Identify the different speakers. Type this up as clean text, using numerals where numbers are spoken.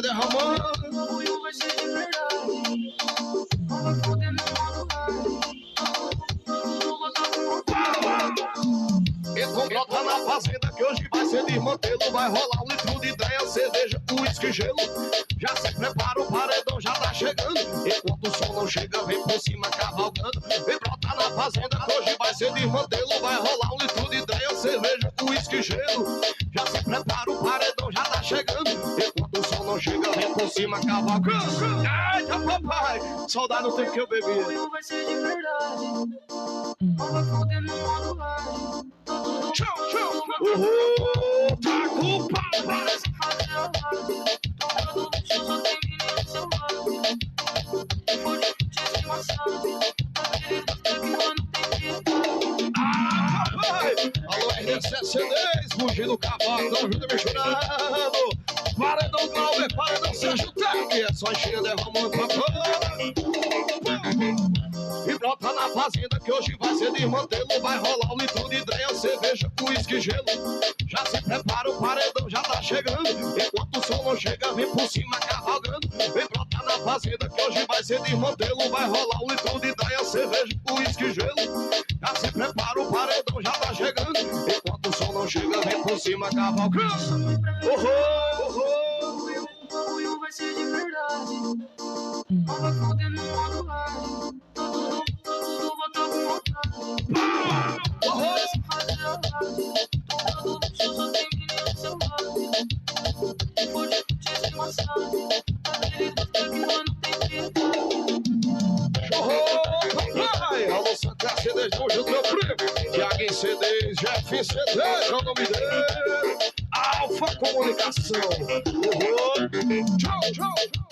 Speaker 1: derramando.
Speaker 2: O orgulho vai ser de verdade. Não vai poder me magoar. Vou botar com
Speaker 1: então brota na fazenda que hoje vai ser desmantelo. Vai rolar um litro de ideia, cerveja, uísque e gelo. Já se prepara, o paredão já tá chegando. Enquanto o som não chega, vem por cima cavalgando. Vem brota na fazenda que hoje vai ser desmantelo. Vai rolar um litro de ideia, cerveja, uísque e gelo. Já se prepara, o paredão já tá chegando. Enquanto o som não chega, vem por cima cavalgando. Eita papai, saudade do tempo que eu bebi.
Speaker 2: o orgulho vai ser de verdade. Não vai poder me magoar.
Speaker 1: Tchau, tchau. Tá com o papai.
Speaker 2: Parece fazer a live. Todo show só tem menino selvagem. For de fute sem massagem. Aquele que mano tem piedade.
Speaker 1: Ah, papai! Alô, RD7C10, fugindo cavalo, tamo junto e misturado. Paredão Glauber, paredão Sérgio Tag, é só encher derramando papai. E brota na fazenda que hoje vai ser desmantelo. Vai rolar um litro de ideia, cerveja, uísque e gelo. Já se prepara, o paredão já tá chegando. Enquanto o som não chega, vem por cima cavalgando. Vem brota na fazenda que hoje vai ser desmantelo. Vai rolar um litro de ideia, cerveja, uísque e gelo. Já se prepara, o paredão já tá chegando. Enquanto o som não chega, vem por cima cavalgando.
Speaker 2: O orgulho vai ser de verdade. Não vai poder me magoar. Todo vou tá com vontade. Parece fazer a live. Todo show só tem menino selvagem. For de fute sem massagem. Aquele que mano tem piedade.
Speaker 1: Papai! Alô, Santa C10, tamo junto, meu primo. Tiaguinho C10, Jeff C10, é o nome dele. Alfa Comunicação. Tchau, tchau.